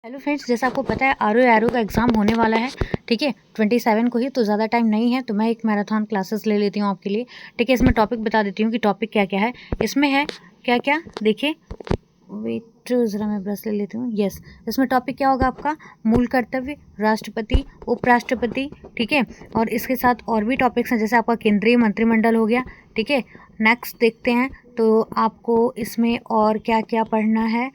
Hello friends, जैसा आपको पता है आर का एग्ज़ाम होने वाला है। ठीक है, 27 को ही, तो ज़्यादा टाइम नहीं है, तो मैं एक मैराथन क्लासेस ले लेती हूँ आपके लिए। ठीक है, इसमें टॉपिक बता देती हूँ कि टॉपिक क्या क्या है। इसमें है क्या क्या, देखिए, वेट ज़रा मैं ब्रश ले लेती हूँ। यस, इसमें टॉपिक क्या होगा आपका? मूल कर्तव्य, राष्ट्रपति, उपराष्ट्रपति। ठीक है, और इसके साथ और भी टॉपिक्स हैं, जैसे आपका केंद्रीय मंत्रिमंडल हो गया। ठीक है, नेक्स्ट देखते हैं तो आपको इसमें और क्या क्या पढ़ना है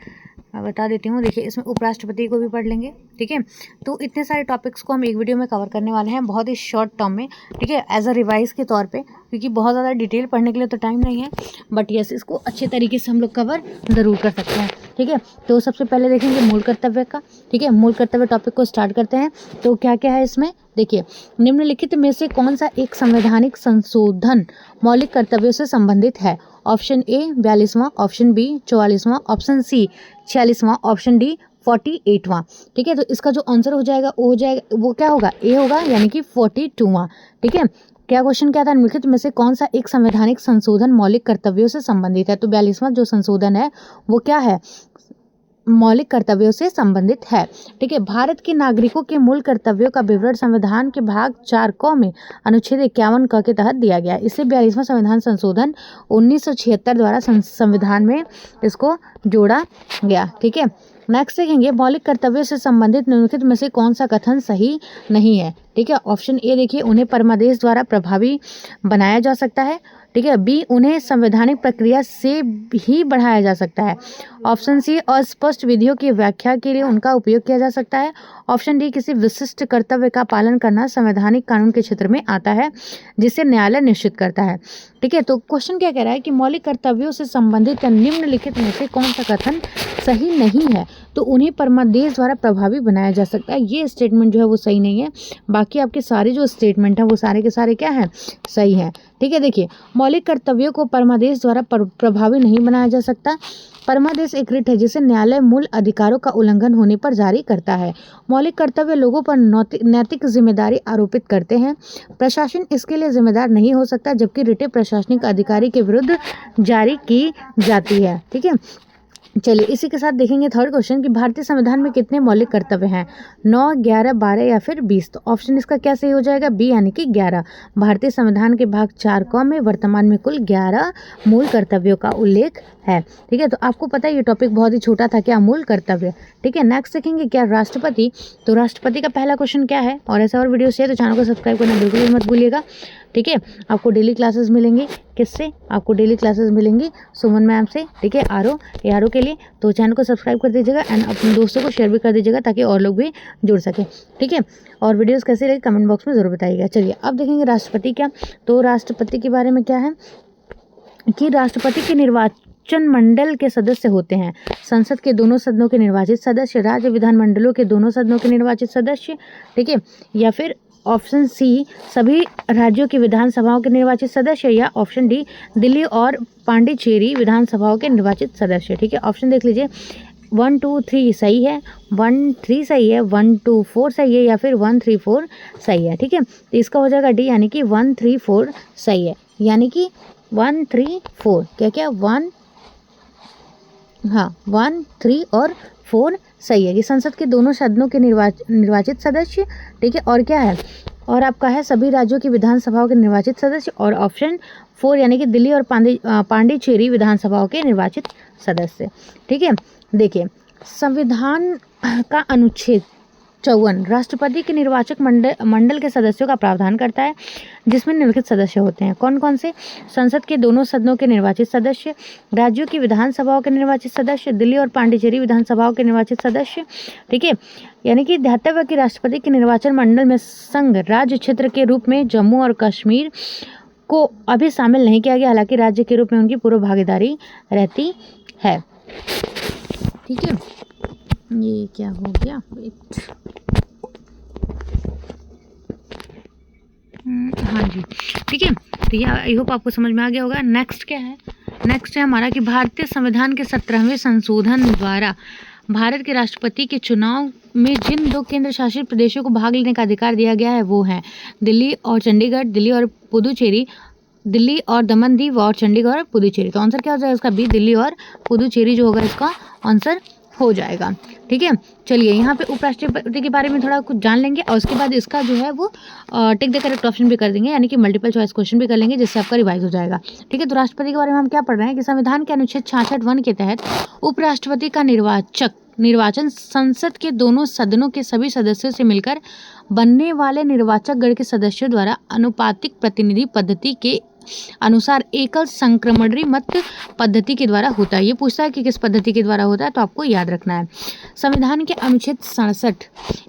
मैं बता देती हूँ। देखिए, इसमें उपराष्ट्रपति को भी पढ़ लेंगे। ठीक है, तो इतने सारे टॉपिक्स को हम एक वीडियो में कवर करने वाले हैं, बहुत ही शॉर्ट टर्म में। ठीक है, एज अ रिवाइज के तौर पे, क्योंकि बहुत ज़्यादा डिटेल पढ़ने के लिए तो टाइम नहीं है, बट यस, इसको अच्छे तरीके से हम लोग कवर ज़रूर कर सकते हैं। ठीक है, तो सबसे पहले देखेंगे मूल कर्तव्य का। ठीक है, मूल कर्तव्य टॉपिक को स्टार्ट करते हैं। तो क्या क्या है इसमें, देखिए, निम्नलिखित में से कौन सा एक संवैधानिक संशोधन मौलिक कर्तव्यों से संबंधित है? ऑप्शन ए 42वां, ऑप्शन बी 44वां, ऑप्शन सी 46वां, ऑप्शन डी 48वां। ठीक है, तो इसका जो आंसर हो जाएगा वो क्या होगा? ए होगा, यानी कि 42वां। ठीक है, क्या क्वेश्चन क्या था? निम्नलिखित में से कौन सा एक संवैधानिक संशोधन मौलिक कर्तव्यों से संबंधित है? तो 42वां जो संशोधन है वो क्या है? मौलिक कर्तव्यों से संबंधित है। ठीक है, भारत के नागरिकों के मूल कर्तव्यों का विवरण संविधान के भाग 4 क में अनुच्छेद 51 क के तहत दिया गया। इससे 42वां संविधान संशोधन 1976 द्वारा संविधान में इसको जोड़ा गया। ठीक है, नेक्स्ट देखेंगे, मौलिक कर्तव्यों से संबंधित निम्नलिखित में से कौन सा कथन सही नहीं है? ठीक है, ऑप्शन ए देखिए, उन्हें परमादेश द्वारा प्रभावी बनाया जा सकता है। ठीक है, बी, उन्हें संवैधानिक प्रक्रिया से ही बढ़ाया जा सकता है। ऑप्शन सी, अस्पष्ट विधियों की व्याख्या के लिए उनका उपयोग किया जा सकता है। ऑप्शन डी, किसी विशिष्ट कर्तव्य का पालन करना संवैधानिक कानून के क्षेत्र में आता है जिसे न्यायालय निश्चित करता है। ठीक है, तो क्वेश्चन क्या कह रहा है कि मौलिक कर्तव्यों से संबंधित निम्नलिखित में से कौन सा कथन सही नहीं है? तो उन्हें परमादेश द्वारा प्रभावी बनाया जा सकता है, ये स्टेटमेंट जो है वो सही नहीं है। बाकी आपके सारे जो स्टेटमेंट हैं वो सारे के सारे क्या हैं? सही हैं। ठीक है, देखिए, मौलिक कर्तव्यों को परमादेश द्वारा प्रभावी नहीं बनाया जा सकता। परमादेश एक रिट है जिसे न्यायालय मूल अधिकारों का उल्लंघन होने पर जारी करता है। मौलिक कर्तव्य लोगों पर नैतिक जिम्मेदारी आरोपित करते हैं। प्रशासन इसके लिए जिम्मेदार नहीं हो सकता, जबकि रिटें प्रशासनिक अधिकारी के विरुद्ध जारी की जाती है। ठीक है, चलिए इसी के साथ देखेंगे थर्ड क्वेश्चन कि भारतीय संविधान में कितने मौलिक कर्तव्य हैं? 9, 11, 12 या फिर 20? तो ऑप्शन इसका क्या सही हो जाएगा? बी, यानी कि 11। भारतीय संविधान के भाग 4 क में वर्तमान में कुल 11 मूल कर्तव्यों का उल्लेख है। ठीक है, तो आपको पता है ये टॉपिक बहुत ही छोटा था, क्या? मूल कर्तव्य। ठीक है, नेक्स्ट देखेंगे क्या? राष्ट्रपति। तो राष्ट्रपति का पहला क्वेश्चन क्या है? और ऐसा और वीडियो से तो चैनल को सब्सक्राइब करना बिल्कुल भी मत भूलिएगा। ठीक है, आपको डेली क्लासेस मिलेंगी, किससे? आपको डेली क्लासेस मिलेंगी सुमन मैम से। ठीक है, आर के लिए, तो चैनल को सब्सक्राइब कर दीजिएगा एंड अपने दोस्तों को शेयर भी कर दीजिएगा ताकि और लोग भी जुड़ सकें। ठीक है, और वीडियोस कैसे लगे कमेंट बॉक्स में ज़रूर बताइएगा। चलिए अब देखेंगे राष्ट्रपति क्या। तो राष्ट्रपति के बारे में क्या है कि राष्ट्रपति के निर्वाचन मंडल के सदस्य होते हैं संसद के दोनों सदनों के निर्वाचित सदस्य, राज्य विधानमंडलों के दोनों सदनों के निर्वाचित सदस्य। ठीक है, या फिर ऑप्शन सी, सभी राज्यों की विधानसभाओं के निर्वाचित सदस्य, या ऑप्शन डी, दिल्ली और पांडिचेरी विधानसभाओं के निर्वाचित सदस्य। ठीक है, ऑप्शन देख लीजिए, 1, 2, 3 सही है, 1, 3 सही है, 1, 2, 4 सही है, या फिर 1, 3, 4 सही है। ठीक है, तो इसका हो जाएगा डी, यानी कि 1, 3, 4 सही है, यानी कि 1, 3, 4 क्या क्या 1, हाँ 1, 3 और 4 सही है। ये संसद के दोनों सदनों के निर्वाचित सदस्य। ठीक है, और क्या है? और आपका है सभी राज्यों की विधानसभाओं के निर्वाचित सदस्य, और ऑप्शन 4 यानी कि दिल्ली और पांडिचेरी विधानसभाओं के निर्वाचित सदस्य। ठीक है, देखिए, संविधान का अनुच्छेद 54 राष्ट्रपति के निर्वाचक मंडल के सदस्यों का प्रावधान करता है, जिसमें निम्नलिखित सदस्य होते हैं। कौन कौन से? संसद के दोनों सदनों के निर्वाचित सदस्य, राज्यों की विधानसभाओं के निर्वाचित सदस्य, दिल्ली और पांडिचेरी विधानसभाओं के निर्वाचित सदस्य। ठीक है, यानी कि ध्यातव्य है कि राष्ट्रपति के निर्वाचन मंडल में संघ राज्य क्षेत्र के रूप में जम्मू और कश्मीर को अभी शामिल नहीं किया गया, हालांकि राज्य के रूप में उनकी पूर्व भागीदारी रहती है। ठीक है, ये क्या हो गया? वेट, हाँ जी, ठीक है, तो ये आई होप आपको समझ में आ गया होगा। नेक्स्ट क्या है? नेक्स्ट है हमारा कि भारतीय संविधान के 17वें संशोधन द्वारा भारत के राष्ट्रपति के चुनाव में जिन 2 केंद्र शासित प्रदेशों को भाग लेने का अधिकार दिया गया है वो हैं दिल्ली और चंडीगढ़, दिल्ली और पुदुचेरी, दिल्ली और दमन दीव और चंडीगढ़ और पुदुचेरी। तो आंसर क्या हो जाएगा इसका? बी, दिल्ली और पुदुचेरी जो होगा इसका आंसर हो जाएगा। ठीक है, चलिए यहाँ पे उपराष्ट्रपति के बारे में थोड़ा कुछ जान लेंगे और उसके बाद इसका जो है वो टिक द करेक्ट ऑप्शन भी कर देंगे, यानी कि मल्टीपल चॉइस क्वेश्चन भी कर लेंगे, जिससे आपका रिवाइज हो जाएगा। ठीक है, तो राष्ट्रपति के बारे में हम क्या पढ़ रहे हैं कि संविधान के अनुच्छेद 66(1) के तहत उपराष्ट्रपति का निर्वाचन संसद के दोनों सदनों के सभी सदस्यों से मिलकर बनने वाले निर्वाचक गण के सदस्यों द्वारा अनुपातिक प्रतिनिधि पद्धति के अनुसार एकल संक्रमणीय मत पद्धति के द्वारा होता है। ये पूछता है कि किस पद्धति के द्वारा होता है, तो आपको याद रखना है। संविधान के अनुच्छेद 67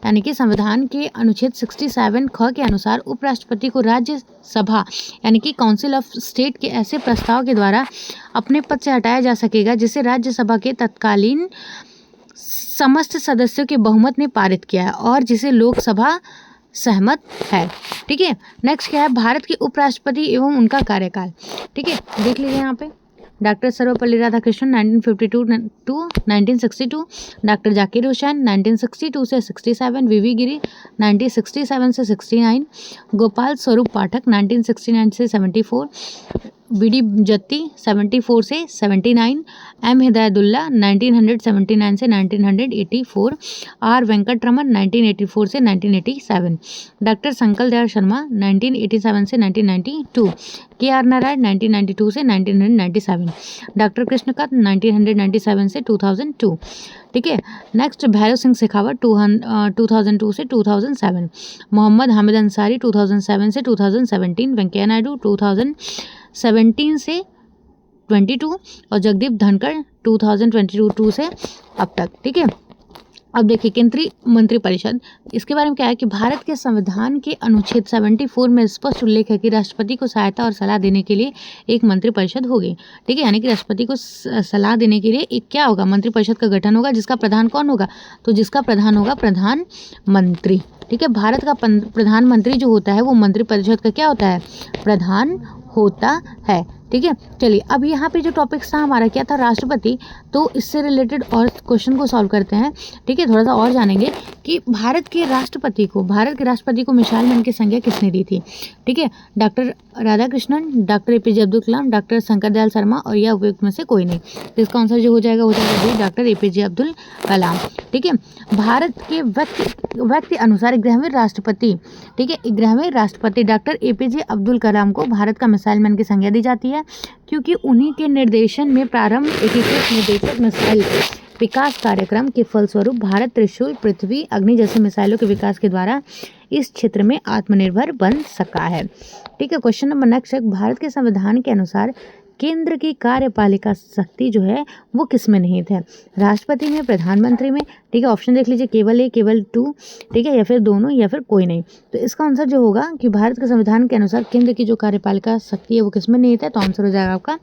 यानी कि संविधान के अनुच्छेद 67 ख के अनुसार उपराष्ट्रपति को राज्यसभा यानी कि काउंसिल ऑफ स्टेट के ऐसे प्रस्ताव के द्वारा अपने पद से हटाया जा सकेगा जिसे राज्यसभा के तत्कालीन समस्त सदस्यों के बहुमत ने पारित किया है और जिसे लोकसभा सहमत है। ठीक है, नेक्स्ट क्या है, भारत के उपराष्ट्रपति एवं उनका कार्यकाल। ठीक है, देख लीजिए यहाँ पे doctor Sarvepalli Radhakrishnan 1952 to 1962, doctor Zakir Hussain 1962 से 67, वीवी गिरी 1967 से 69, गोपाल स्वरूप पाठक 1969 से 74, बीडी जत्ती 74 से 79, एम हिदायतुल्ला 1979 से 1984, आर वेंकटरमन 1984 से 1987, डॉक्टर शंकर दयाल शर्मा 1987 से 1992, के आर नारायण 1992 से 1997, डॉक्टर कृष्णकांत 1997 से 2002। ठीक है, नेक्स्ट भैरव सिंह शेखावत 2002 से 2007, मोहम्मद हामिद अंसारी 2007 से 2017, वेंकैया नायडू 2017 से 22 और जगदीप धनखड़ 2022 से अब तक। ठीक है, अब देखिए केंद्रीय मंत्रिपरिषद, इसके बारे में क्या है कि भारत के संविधान के अनुच्छेद 74 में स्पष्ट उल्लेख है कि राष्ट्रपति को सहायता और सलाह देने के लिए एक मंत्रिपरिषद होगी। ठीक है, यानी कि राष्ट्रपति को सलाह देने के लिए एक क्या होगा, मंत्रिपरिषद का गठन होगा, जिसका प्रधान कौन होगा, तो जिसका प्रधान होगा प्रधानमंत्री। ठीक है, भारत का प्रधानमंत्री जो होता है वो मंत्रिपरिषद का क्या होता है, प्रधान होता है। ठीक है, चलिए अब यहाँ पे जो टॉपिक्स था हमारा क्या था, राष्ट्रपति, तो इससे रिलेटेड और क्वेश्चन को सॉल्व करते हैं। ठीक है, थोड़ा सा और जानेंगे कि भारत के राष्ट्रपति को मिसाइल मैन की संज्ञा किसने दी थी। ठीक है, doctor Radhakrishnan, doctor APJ Abdul Kalam, doctor Shankar Dayal Sharma और यह उपयुक्त में से कोई नहीं। तो इसका आंसर जो हो जाएगा बी, डॉक्टर एपीजे अब्दुल कलाम। ठीक है, भारत के व्यक्ति अनुसार 11वें राष्ट्रपति, ठीक है 11वें राष्ट्रपति डॉक्टर एपीजे अब्दुल कलाम को भारत का मिसाइल मैन की संज्ञा दी जाती है, क्योंकि उन्हीं के निर्देशन में प्रारंभ एकीकृत निर्देशक मिसाइल विकास कार्यक्रम के फलस्वरूप भारत त्रिशूल, पृथ्वी, अग्नि जैसे मिसाइलों के विकास के द्वारा इस क्षेत्र में आत्मनिर्भर बन सका है। ठीक है, क्वेश्चन नंबर नेक्स्ट है, भारत के संविधान के अनुसार केंद्र की कार्यपालिका शक्ति जो है वो किस में निहित है, राष्ट्रपति में, प्रधानमंत्री में। ठीक है, ऑप्शन देख लीजिए, केवल ए, केवल टू, ठीक है, या फिर दोनों, या फिर कोई नहीं। तो इसका आंसर जो होगा कि भारत के संविधान के अनुसार केंद्र की जो कार्यपालिका शक्ति है वो किस में निहित है, तो आंसर हो जाएगा आपका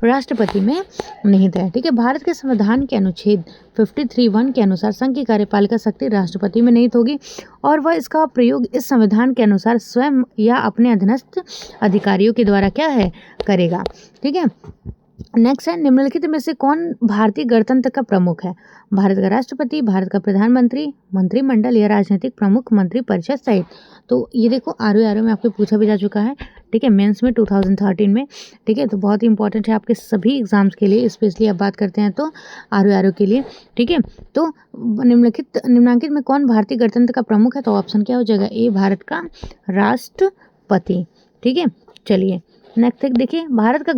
राष्ट्रपति में निहित है। ठीक है, भारत के संविधान के अनुच्छेद 53(1) के अनुसार संघ की कार्यपालिका शक्ति राष्ट्रपति में निहित होगी और वह इसका प्रयोग इस संविधान के अनुसार स्वयं या अपने अधीनस्थ अधिकारियों के द्वारा क्या है, करेगा। ठीक है, नेक्स्ट है, निम्नलिखित में से कौन भारतीय गणतंत्र का प्रमुख है, भारत का राष्ट्रपति, भारत का प्रधानमंत्री, मंत्रिमंडल या राजनीतिक प्रमुख, मंत्रिपरिषद सहित। तो ये देखो आर में आपको पूछा भी जा चुका है। ठीक है, मेंस में 2013 में। ठीक है, तो बहुत ही इंपॉर्टेंट है आपके सभी एग्जाम्स के लिए, स्पेशली आप बात करते हैं तो आर के लिए। ठीक है, तो निम्नलिखित में कौन भारतीय गणतंत्र का प्रमुख है, तो ऑप्शन क्या हो जाएगा, ए, भारत का राष्ट्रपति। ठीक है, चलिए नेक्स्ट देखिए, भारत एक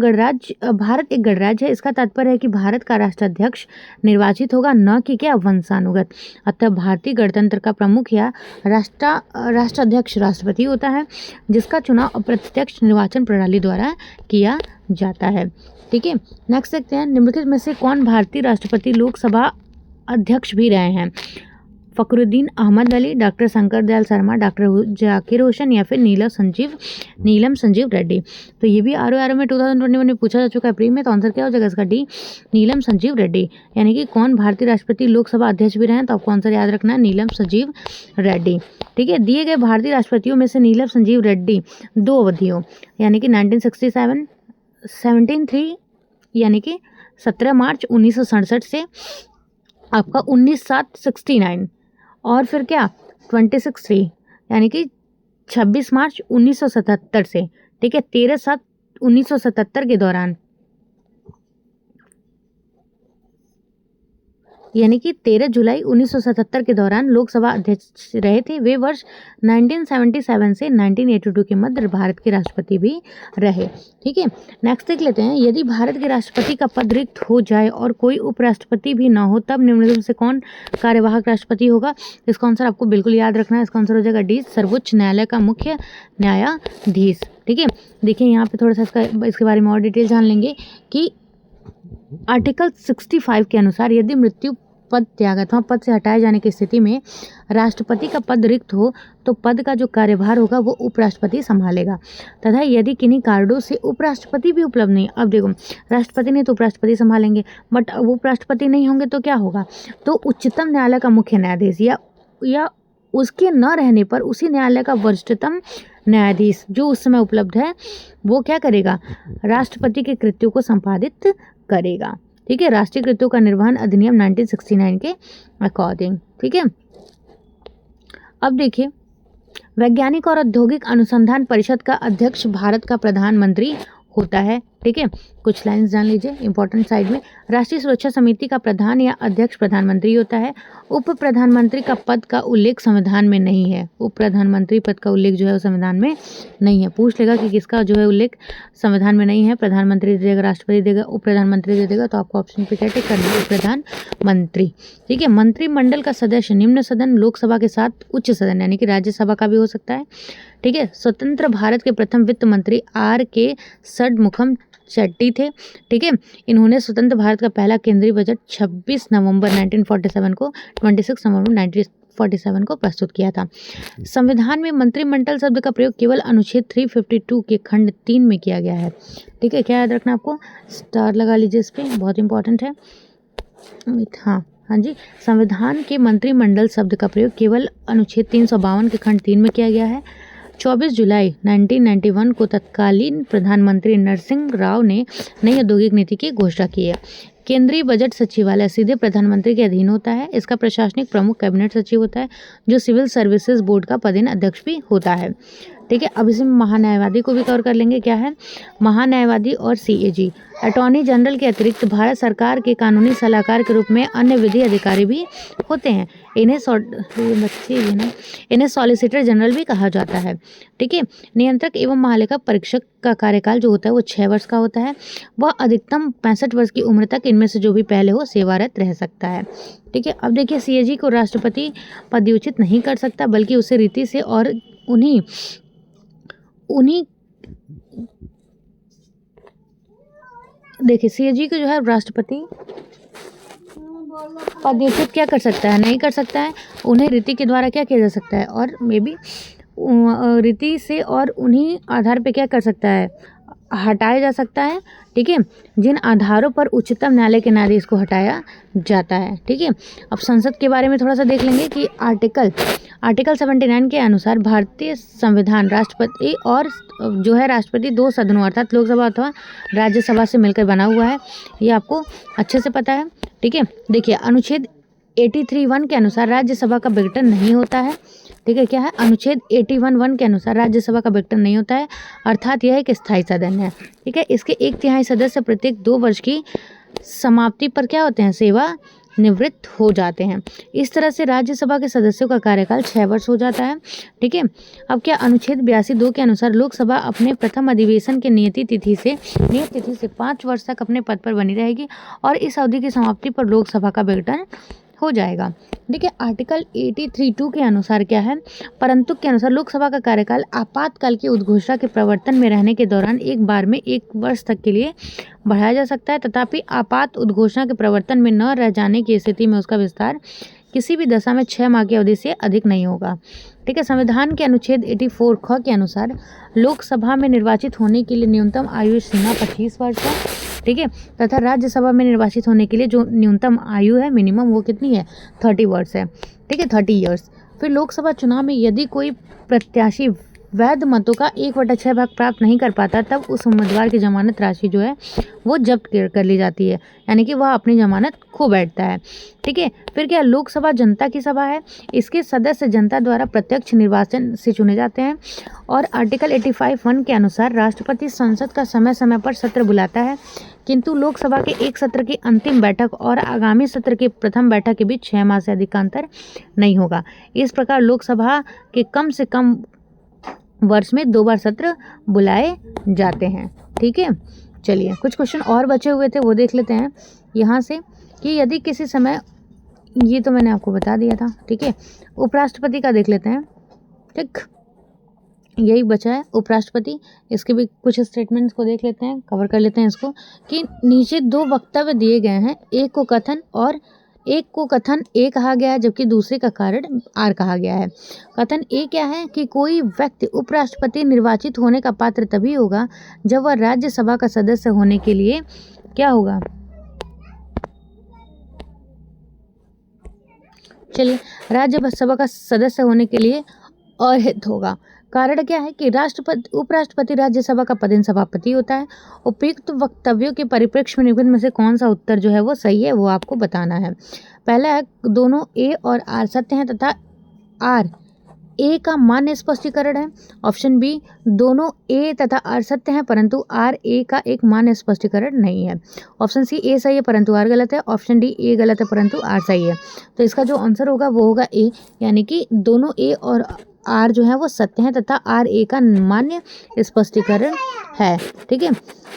गणराज्य है। इसका तात्पर्य है कि भारत का राष्ट्राध्यक्ष निर्वाचित होगा, न कि क्या वंशानुगत। अतः भारतीय गणतंत्र का प्रमुख या राष्ट्राध्यक्ष राष्ट्रपति होता है, जिसका चुनाव अप्रत्यक्ष निर्वाचन प्रणाली द्वारा किया जाता है। ठीक है, नेक्स्ट देखते हैं, निम्नलिखित में से कौन भारतीय राष्ट्रपति लोकसभा अध्यक्ष भी रहे हैं, फखरुद्दीन अहमद अली, डॉक्टर शंकर दयाल शर्मा, डॉक्टर जाकिर हुसैन या फिर नीलम संजीव रेड्डी। तो ये भी आर में 2021 में पूछा जा चुका है प्री में, तो आंसर क्या हो जाएगा इसका, डी, नीलम संजीव रेड्डी। यानी कि कौन भारतीय राष्ट्रपति लोकसभा अध्यक्ष भी रहे हैं, तो आपको आंसर याद रखना है, नीलम संजीव रेड्डी। ठीक है, दिए गए भारतीय राष्ट्रपतियों में से नीलम संजीव रेड्डी 2 अवधियों यानी कि 1967 17 यानी कि 17 मार्च 1967 से आपका 19/7/69 और फिर क्या 26/3 यानी कि 26 मार्च 1977 से। ठीक है, 13/7/1977 के दौरान यानी कि 13 जुलाई 1977 के दौरान लोकसभा अध्यक्ष रहे थे। वे वर्ष 1977 से 1982 के मध्य भारत के राष्ट्रपति भी रहे। ठीक है, नेक्स्ट देख लेते हैं। यदि भारत के राष्ट्रपति का पद रिक्त हो जाए और कोई उपराष्ट्रपति भी ना हो, तब निम्नलिखित में से कौन कार्यवाहक राष्ट्रपति होगा? इसका आंसर आपको बिल्कुल याद रखना है। इसका आंसर हो जाएगा डी, सर्वोच्च न्यायालय का मुख्य न्यायाधीश। ठीक है, देखिए यहाँ पे थोड़ा सा इसके बारे में और डिटेल जान लेंगे कि आर्टिकल 65 के अनुसार यदि मृत्यु, पद त्याग अथवा पद से हटाए जाने की स्थिति में राष्ट्रपति का पद रिक्त हो तो पद का जो कार्यभार होगा वो उपराष्ट्रपति संभालेगा, तथा यदि किन्हीं कारणों से उपराष्ट्रपति भी उपलब्ध नहीं, अब देखो राष्ट्रपति नहीं तो उपराष्ट्रपति संभालेंगे, बट अब उपराष्ट्रपति नहीं होंगे तो क्या होगा? तो उच्चतम न्यायालय का मुख्य न्यायाधीश या उसके न रहने पर उसी न्यायालय का वरिष्ठतम न्यायाधीश जो उस समय उपलब्ध है वो क्या करेगा? राष्ट्रपति के कृत्यों को संपादित करेगा। ठीक है, राष्ट्रीय कृत्यों का निर्वहन अधिनियम 1969 के अकॉर्डिंग। ठीक है, अब देखिए, वैज्ञानिक और औद्योगिक अनुसंधान परिषद का अध्यक्ष भारत का प्रधानमंत्री होता है। ठीक है, कुछ लाइंस जान लीजिए इंपॉर्टेंट साइड में। राष्ट्रीय सुरक्षा समिति का प्रधान या अध्यक्ष प्रधानमंत्री होता है। उप प्रधानमंत्री का पद का उल्लेख संविधान में नहीं है। उप प्रधानमंत्री पद का उल्लेख जो है वो संविधान में नहीं है। पूछ लेगा कि किसका जो है उल्लेख संविधान में नहीं है, प्रधानमंत्री दे देगा, राष्ट्रपति देगा, उप प्रधानमंत्री दे देगा, तो आपको ऑप्शन पे क्या टिक करना है? प्रधानमंत्री। ठीक है, मंत्रिमंडल का सदस्य निम्न सदन लोकसभा के साथ उच्च सदन यानी कि राज्यसभा का भी हो सकता है। ठीक है, स्वतंत्र भारत के प्रथम वित्त मंत्री R.K. षडमुखम शेट्टी थे। ठीक है, इन्होंने स्वतंत्र भारत का पहला केंद्रीय बजट 26 नवंबर 1947 को 26 नवंबर 1947 को प्रस्तुत किया था। संविधान में मंत्रिमंडल शब्द का प्रयोग केवल अनुच्छेद 352 के खंड 3 में किया गया है। ठीक है, क्या याद रखना आपको? स्टार लगा लीजिए इस पर, बहुत इंपॉर्टेंट है। हाँ जी, संविधान के मंत्रिमंडल शब्द का प्रयोग केवल अनुच्छेद 352 के खंड 3 में किया गया है। 24 जुलाई 1991 को तत्कालीन प्रधानमंत्री नरसिंह राव ने नई औद्योगिक नीति की घोषणा की है। केंद्रीय बजट सचिवालय सीधे प्रधानमंत्री के अधीन होता है। इसका प्रशासनिक प्रमुख कैबिनेट सचिव होता है जो सिविल सर्विसेज बोर्ड का पदेन अध्यक्ष भी होता है। ठीक है, अब इसमें महान्यायवादी को भी कवर कर लेंगे। क्या है? महान्यायवादी और CAG अटॉर्नी जनरल के अतिरिक्त भारत सरकार के कानूनी सलाहकार के रूप में अन्य विधि अधिकारी भी होते हैं। इन्हें सॉलिसिटर जनरल भी कहा जाता है। ठीक है, नियंत्रक एवं महालेखा परीक्षक का कार्यकाल जो होता है वो 6 वर्ष का होता है। वह अधिकतम 65 वर्ष की उम्र तक इनमें से जो भी पहले हो सेवारत रह सकता है। ठीक है, अब देखिए, CAG को राष्ट्रपति पदच्युत नहीं कर सकता बल्कि उसे रीति से और उन्हीं देखिए CAG को जो है राष्ट्रपति पदच्युत क्या कर सकता है? नहीं कर सकता है। उन्हें रीति के द्वारा क्या किया जा सकता है? और मे बी रीति से और उन्हीं आधार पे क्या कर सकता है? हटाया जा सकता है। ठीक है, जिन आधारों पर उच्चतम न्यायालय के न्यायाधीश को हटाया जाता है। ठीक है, अब संसद के बारे में थोड़ा सा देख लेंगे कि आर्टिकल 79 के अनुसार भारतीय संविधान राष्ट्रपति और जो है राष्ट्रपति 2 सदनों अर्थात लोकसभा अथवा राज्यसभा से मिलकर बना हुआ है। ये आपको अच्छे से पता है। ठीक है, देखिए अनुच्छेद 83(1) के अनुसार राज्यसभा का विघटन नहीं होता है। ठीक है, क्या है? अनुच्छेद 81(1) के अनुसार राज्यसभा का विघटन नहीं होता है, अर्थात यह एक स्थायी सदन है। ठीक है, इसके 1/3 सदस्य प्रत्येक 2 वर्ष की समाप्ति पर क्या होते हैं? सेवा निवृत्त हो जाते हैं। इस तरह से राज्यसभा के सदस्यों का कार्यकाल 6 वर्ष हो जाता है। ठीक है, अब क्या अनुच्छेद 82(2) के अनुसार लोकसभा अपने प्रथम अधिवेशन के नियत तिथि से 5 वर्ष तक अपने पद पर बनी रहेगी और इस अवधि की समाप्ति पर लोकसभा का विघटन हो जाएगा। देखिए, आर्टिकल 83(2) के अनुसार क्या है? परंतु के अनुसार लोकसभा का कार्यकाल आपातकाल की उद्घोषणा के प्रवर्तन में रहने के दौरान एक बार में 1 वर्ष तक के लिए बढ़ाया जा सकता है, तथापि आपात उद्घोषणा के प्रवर्तन में न रह जाने की स्थिति में उसका विस्तार किसी भी दशा में 6 माह की अवधि से अधिक नहीं होगा। ठीक है, संविधान के अनुच्छेद 84 ख के अनुसार लोकसभा में निर्वाचित होने के लिए न्यूनतम आयु सीमा 25 वर्ष है। ठीक है, तथा राज्यसभा में निर्वाचित होने के लिए जो न्यूनतम आयु है मिनिमम वो कितनी है? 30 वर्ष है। ठीक है, 30 ईयर्स। फिर लोकसभा चुनाव में यदि कोई प्रत्याशी वैध मतों का 1/6 भाग प्राप्त नहीं कर पाता, तब उस उम्मीदवार की जमानत राशि जो है वो जब्त कर ली जाती है, यानी कि वह अपनी जमानत खो बैठता है। ठीक है, फिर क्या, लोकसभा जनता की सभा है। इसके सदस्य जनता द्वारा प्रत्यक्ष निर्वाचन से चुने जाते हैं और आर्टिकल 85(1) के अनुसार राष्ट्रपति संसद का समय समय पर सत्र बुलाता है, किंतु लोकसभा के एक सत्र की अंतिम बैठक और आगामी सत्र की प्रथम बैठक के बीच 6 माह से अधिक का अंतर नहीं होगा। इस प्रकार लोकसभा के कम से कम वर्ष में 2 बार सत्र बुलाए जाते हैं। ठीक है, चलिए कुछ क्वेश्चन और बचे हुए थे वो देख लेते हैं यहाँ से, कि यदि किसी समय, ये तो मैंने आपको बता दिया था। ठीक है, उपराष्ट्रपति का देख लेते हैं। ठीक, यही बचा है उपराष्ट्रपति। इसके भी कुछ स्टेटमेंट्स को देख लेते हैं, कवर कर लेते हैं इसको, कि नीचे 2 वक्तव्य दिए गए हैं, एक को कथन ए कहा गया है जबकि दूसरे का कारण आर कहा गया है। कथन ए क्या है कि कोई व्यक्ति उपराष्ट्रपति निर्वाचित होने का पात्र तभी होगा जब वह राज्यसभा का सदस्य होने के लिए क्या होगा, चलिए, राज्यसभा का सदस्य होने के लिए अर्हित होगा। कारण क्या है कि उपराष्ट्रपति राज्यसभा का पदेन सभापति होता है। उपयुक्त वक्तव्यों के परिप्रेक्ष्य में निम्न में से कौन सा उत्तर जो है वो सही है, वो आपको बताना है। पहला है, दोनों ए और आर सत्य हैं तथा आर ए का मान्य स्पष्टीकरण है। ऑप्शन बी, दोनों ए तथा आर सत्य हैं परंतु आर ए का एक मान्य स्पष्टीकरण नहीं है। ऑप्शन सी, ए सही है परंतु आर गलत है। ऑप्शन डी, ए गलत है परंतु आर सही है। तो इसका जो आंसर होगा वो होगा ए, यानी कि दोनों ए और आर जो है वो सत्य हैं तथा आर ए का मान्य स्पष्टीकरण है। ठीक है,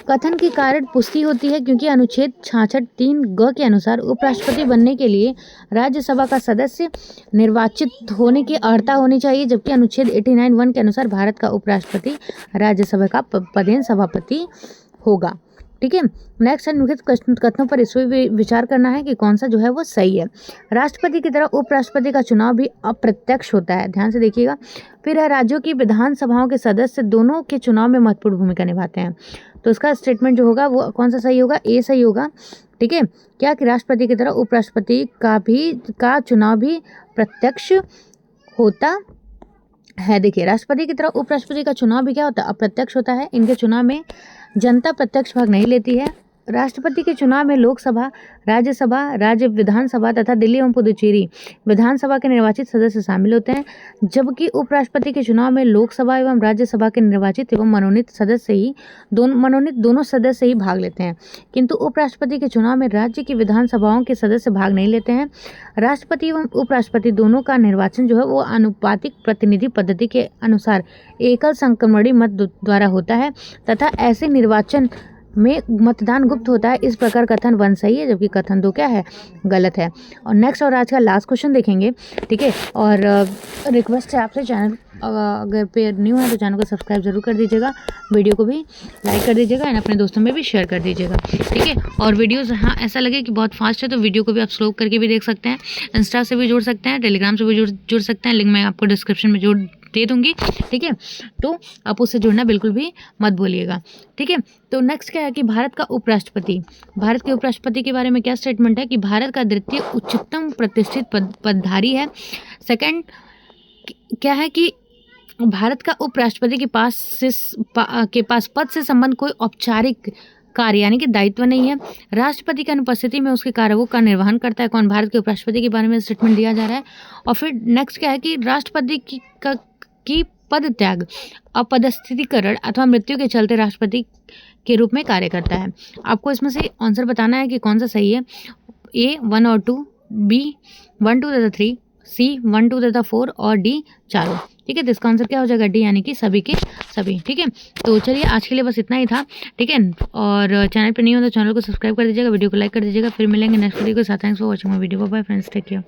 कथन की कारण पुष्टि होती है क्योंकि अनुच्छेद 66(3) के अनुसार उपराष्ट्रपति बनने के लिए राज्यसभा का सदस्य निर्वाचित होने की अर्हता होनी चाहिए, जबकि अनुच्छेद 89(1) के अनुसार भारत का उपराष्ट्रपति राज्यसभा का पदेन सभापति होगा। ठीक है, नेक्स्ट निम्नलिखित कथनों पर इस विचार करना है कि कौन सा जो है वो सही है। राष्ट्रपति की तरह उपराष्ट्रपति का चुनाव भी अप्रत्यक्ष होता है, ध्यान से देखिएगा। फिर है, राज्यों की विधानसभाओं के सदस्य दोनों के चुनाव में महत्वपूर्ण भूमिका निभाते हैं। तो इसका स्टेटमेंट जो होगा वो कौन सा सही होगा, ए सही होगा। ठीक है, क्या कि राष्ट्रपति की तरह उपराष्ट्रपति का चुनाव भी प्रत्यक्ष होता है। देखिए, राष्ट्रपति की तरह उपराष्ट्रपति का चुनाव भी क्या होता है, अप्रत्यक्ष होता है। इनके चुनाव में जनता प्रत्यक्ष भाग नहीं लेती है। राष्ट्रपति के चुनाव में लोकसभा, राज्यसभा, राज्य विधानसभा तथा दिल्ली एवं पुदुचेरी विधानसभा के निर्वाचित सदस्य शामिल होते हैं, जबकि उपराष्ट्रपति के चुनाव में लोकसभा एवं राज्यसभा के निर्वाचित एवं मनोनीत दोनों सदस्य ही भाग लेते हैं, किंतु उपराष्ट्रपति के चुनाव में राज्य की विधानसभाओं के सदस्य भाग नहीं लेते हैं। राष्ट्रपति एवं उपराष्ट्रपति दोनों का निर्वाचन जो है वो अनुपातिक प्रतिनिधि पद्धति के अनुसार एकल संक्रमणीय मत द्वारा होता है तथा ऐसे निर्वाचन में मतदान गुप्त होता है। इस प्रकार कथन 1 सही है जबकि कथन 2 क्या है, गलत है। और नेक्स्ट और आज का लास्ट क्वेश्चन देखेंगे। ठीक है, और रिक्वेस्ट है आपसे, चैनल अगर पे न्यू है तो चैनल को सब्सक्राइब जरूर कर दीजिएगा, वीडियो को भी लाइक कर दीजिएगा एंड अपने दोस्तों में भी शेयर कर दीजिएगा। ठीक है, और वीडियोस हाँ ऐसा लगे कि बहुत फास्ट है तो वीडियो को भी आप स्लो करके भी देख सकते हैं, इंस्टा से भी जुड़ सकते हैं, टेलीग्राम से भी जुड़ सकते हैं, लिंक मैं आपको डिस्क्रिप्शन में दे दूंगी। ठीक है, तो आप उससे जुड़ना बिल्कुल भी मत भूलिएगा। ठीक है, तो नेक्स्ट क्या है कि भारत के उपराष्ट्रपति के बारे में क्या स्टेटमेंट है कि भारत का द्वितीय उच्चतम प्रतिष्ठित पदधारी है। सेकंड क्या है कि भारत का उपराष्ट्रपति के पास पद से संबंध कोई औपचारिक कार्य यानी कि दायित्व नहीं है। राष्ट्रपति की अनुपस्थिति में उसके कार्यों का निर्वहन करता है कौन, भारत के उपराष्ट्रपति के बारे में स्टेटमेंट दिया जा रहा है। और फिर नेक्स्ट क्या है कि राष्ट्रपति की पद त्याग, अपदस्थीकरण अथवा मृत्यु के चलते राष्ट्रपति के रूप में कार्य करता है। आपको इसमें से आंसर बताना है कि कौन सा सही है, ए 1 और 2, बी 1 2 तथा 3, सी 1 2 तथा 4 और डी चारों। ठीक है, तो इसका आंसर क्या हो जाएगा, डी यानी कि सभी के सभी। ठीक है, तो चलिए आज के लिए बस इतना ही था। ठीक है, और चैनल पर नहीं हो तो चैनल को सब्सक्राइब कर दीजिएगा, वीडियो को लाइक कर दीजिएगा। फिर मिलेंगे नेक्स्ट वीडियो के साथ। Thanks for watching my video, bye friends, take care.